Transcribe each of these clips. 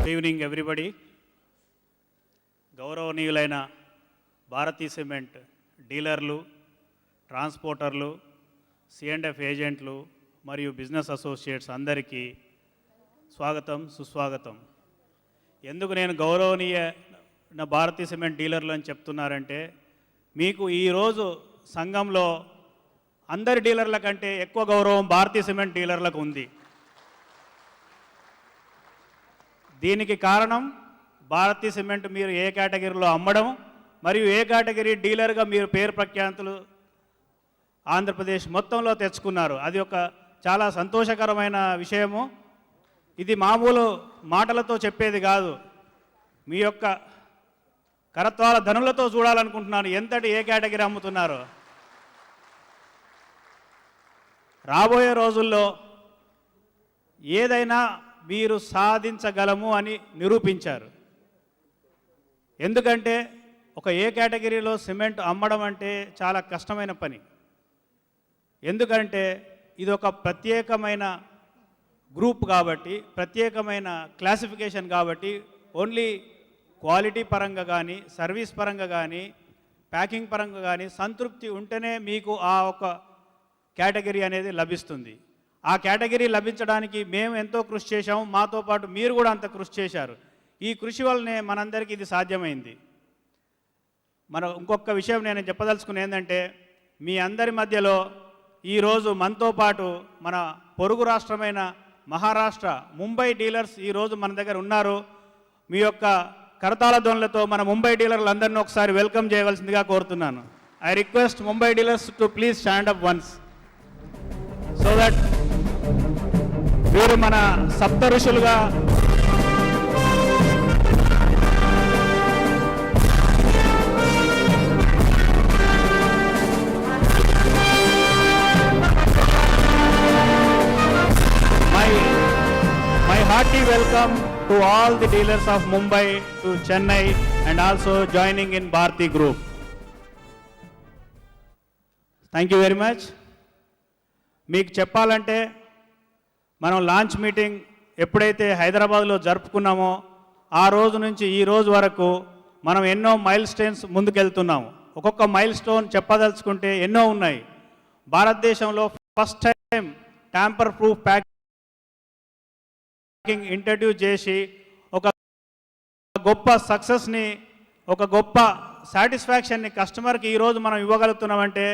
Good evening everybody. గౌరవనీయులైన Bharati cement డీలర్లు, ట్రాన్స్పోర్టర్లు, C&F ఏజెంట్లు మరియు బిజినెస్ అసోసియేట్స్ అందరికీ స్వాగతం, సుస్వాగతం. ఎందుకు నేను గౌరవనీయ భారతీ సిమెంట్ డీలర్లు అని చెప్తున్నారంటే, మీకు ఈరోజు సంఘంలో అందరి డీలర్ల కంటే ఎక్కువ గౌరవం భారతీ సిమెంట్ డీలర్లకు ఉంది. దీనికి కారణం భారతీ సిమెంట్ మీరు ఏ కేటగిరీలో అమ్మడం మరియు ఏ కేటగిరీ డీలర్గా మీరు పేరు ప్రఖ్యాతులు ఆంధ్రప్రదేశ్ మొత్తంలో తెచ్చుకున్నారు. అది ఒక చాలా సంతోషకరమైన విషయము. ఇది మామూలు మాటలతో చెప్పేది కాదు, మీ యొక్క కరత్వాల ధనులతో చూడాలనుకుంటున్నాను ఎంతటి ఏ కేటగిరీ అమ్ముతున్నారో. రాబోయే రోజుల్లో ఏదైనా మీరు సాధించగలము అని నిరూపించారు. ఎందుకంటే ఒక ఏ కేటగిరీలో సిమెంట్ అమ్మడం అంటే చాలా కష్టమైన పని. ఎందుకంటే ఇది ఒక ప్రత్యేకమైన గ్రూప్ కాబట్టి, ప్రత్యేకమైన క్లాసిఫికేషన్ కాబట్టి, ఓన్లీ క్వాలిటీ పరంగా కానీ, సర్వీస్ పరంగా కానీ, ప్యాకింగ్ పరంగా కానీ సంతృప్తి ఉంటేనే మీకు ఆ ఒక కేటగిరీ అనేది లభిస్తుంది. ఆ కేటగిరీ లభించడానికి మేము ఎంతో కృషి చేశాము, మాతో పాటు మీరు కూడా అంత కృషి చేశారు. ఈ కృషి వల్లనే మనందరికీ ఇది సాధ్యమైంది. ఇంకొక విషయం నేను చెప్పదలుచుకుని ఏంటంటే, మీ అందరి మధ్యలో ఈరోజు మనతో పాటు మన పొరుగు రాష్ట్రమైన మహారాష్ట్ర, ముంబై డీలర్స్ ఈరోజు మన దగ్గర ఉన్నారు. మీ యొక్క కరతాళ ధ్వనులతో మన ముంబై డీలర్లందరినీ ఒకసారి వెల్కమ్ చేయవలసిందిగా కోరుతున్నాను. I request Mumbai dealers to please stand up once so that వీరు మన సప్త ఋషులుగా my hearty welcome to all the dealers of Mumbai to Chennai and also joining in Bharti Group. Thank you very much. మీకు చెప్పాలంటే మనం launch meeting ఎప్పుడైతే హైదరాబాద్లో జరుపుకున్నామో ఆ రోజు నుంచి ఈ రోజు వరకు మనం ఎన్నో మైల్ స్టోన్స్ ముందుకెళ్తున్నాము. ఒక్కొక్క మైల్ స్టోన్ చెప్పదలుచుకుంటే ఎన్నో ఉన్నాయి. భారతదేశంలో first time tamper proof packing introduce చేసి ఒక గొప్ప సక్సెస్ని, ఒక గొప్ప సాటిస్ఫాక్షన్ని కస్టమర్కి ఈరోజు మనం ఇవ్వగలుగుతున్నామంటే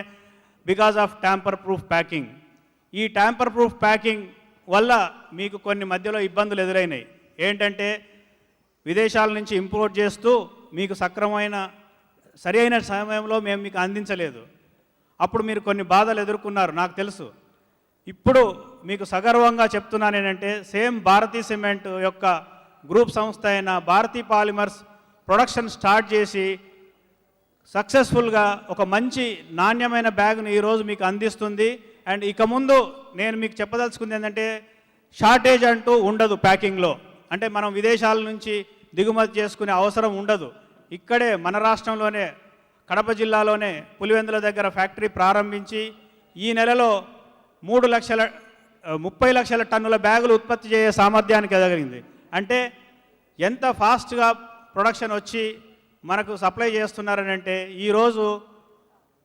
because of tamper proof packing. ఈ ట్యాంపర్ ప్రూఫ్ ప్యాకింగ్ వల్ల మీకు కొన్ని మధ్యలో ఇబ్బందులు ఎదురైనాయి. ఏంటంటే విదేశాల నుంచి ఇంపోర్ట్ చేస్తూ మీకు సరి అయిన సమయంలో మేము మీకు అందించలేదు. అప్పుడు మీరు కొన్ని బాధలు ఎదుర్కొన్నారు, నాకు తెలుసు. ఇప్పుడు మీకు సగర్వంగా చెప్తున్నాను ఏంటంటే, సేమ్ భారతీ సిమెంట్ యొక్క గ్రూప్ సంస్థ అయిన భారతీ పాలిమర్స్ ప్రొడక్షన్ స్టార్ట్ చేసి సక్సెస్ఫుల్గా ఒక మంచి నాణ్యమైన బ్యాగ్ను ఈరోజు మీకు అందిస్తుంది. అండ్ ఇక ముందు నేను మీకు చెప్పదలుచుకుంది ఏంటంటే, షార్టేజ్ అంటూ ఉండదు ప్యాకింగ్లో. అంటే మనం విదేశాల నుంచి దిగుమతి చేసుకునే అవసరం ఉండదు. ఇక్కడే మన రాష్ట్రంలోనే కడప జిల్లాలోనే పులివెందుల దగ్గర ఫ్యాక్టరీ ప్రారంభించి ఈ నెలలో 30 లక్షల టన్నుల బ్యాగులు ఉత్పత్తి చేసే సామర్థ్యానికి ఎదగలిగింది. అంటే ఎంత ఫాస్ట్గా ప్రొడక్షన్ వచ్చి మనకు సప్లై చేస్తున్నారని అంటే, ఈరోజు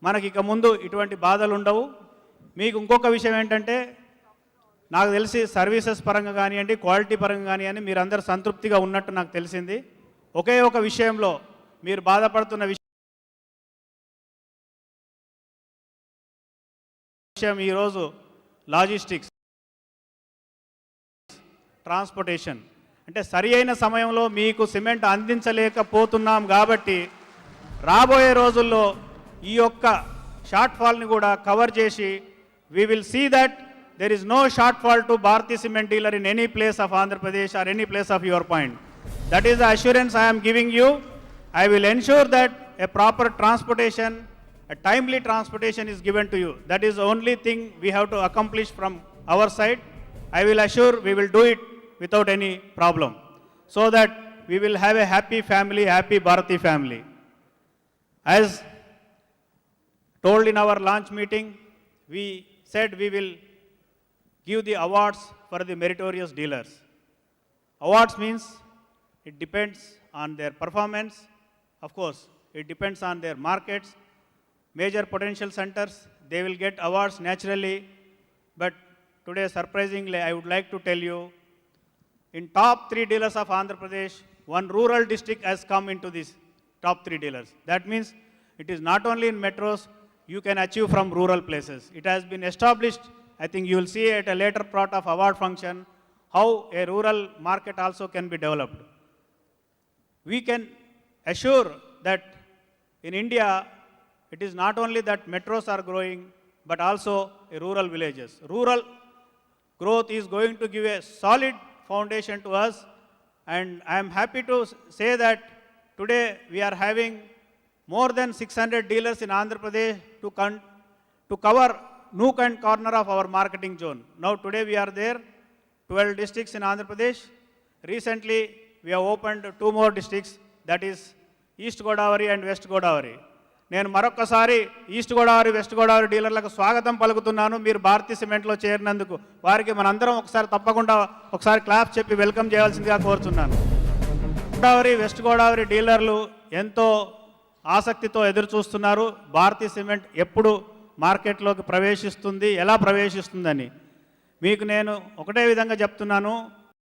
మనకి ఇక ముందు ఇటువంటి బాధలు ఉండవు. మీకు ఇంకొక విషయం ఏంటంటే, నాకు తెలిసి సర్వీసెస్ పరంగా కానివ్వండి, క్వాలిటీ పరంగా కానివ్వండి, మీరందరూ సంతృప్తిగా ఉన్నట్టు నాకు తెలిసింది. ఒకే ఒక విషయంలో మీరు బాధపడుతున్న విషయం ఈరోజు లాజిస్టిక్స్, ట్రాన్స్పోర్టేషన్. అంటే సరి అయిన సమయంలో మీకు సిమెంట్ అందించలేకపోతున్నాం కాబట్టి రాబోయే రోజుల్లో ఈ యొక్క షార్ట్ ఫాల్ని కూడా కవర్ చేసి we will see that there is no shortfall to Bharati Cement dealer in any place of Andhra Pradesh or any place of your point. That is the assurance I am giving you. I will ensure that a proper transportation, a timely transportation is given to you. That is the only thing we have to accomplish from our side. I will assure we will do it without any problem, so that we will have a happy family, happy Bharati family. As told in our launch meeting, we said we will give the awards for the meritorious dealers. Awards means it depends on their performance. Of course, it depends on their markets. Major potential centers, they will get awards naturally. But today, surprisingly, I would like to tell you, in top 3 dealers of Andhra Pradesh, one rural district has come into this top 3 dealers. That means it is not only in metros, you can achieve from rural places. It has been established. I think you will see at a later part of award function how a rural market also can be developed. We can assure that in India, it is not only that metros are growing, but also rural villages. Rural growth is going to give a solid foundation to us, and I am happy to say that today we are having more than 600 dealers in Andhra Pradesh to cover nook and corner of our marketing zone. Now today we are there, 12 districts in Andhra Pradesh. Recently we have opened 2 more districts, that is East Godavari and West Godavari. నేను మరొకసారి east Godavari west Godavari డీలర్లకు స్వాగతం పలుకుతున్నాను. మీరు భారతీ సిమెంట్లో చేరినందుకు వారికి మనందరం ఒకసారి తప్పకుండా ఒకసారి క్లాప్ చెప్పి వెల్కమ్ చేయాల్సిందిగా కోరుతున్నాను. గోదావరి వెస్ట్ గోదావరి డీలర్లు ఎంతో ఆసక్తితో ఎదురు చూస్తున్నారు భారతీ సిమెంట్ ఎప్పుడు మార్కెట్లోకి ప్రవేశిస్తుంది, ఎలా ప్రవేశిస్తుందని. మీకు నేను ఒకటే విధంగా చెప్తున్నాను,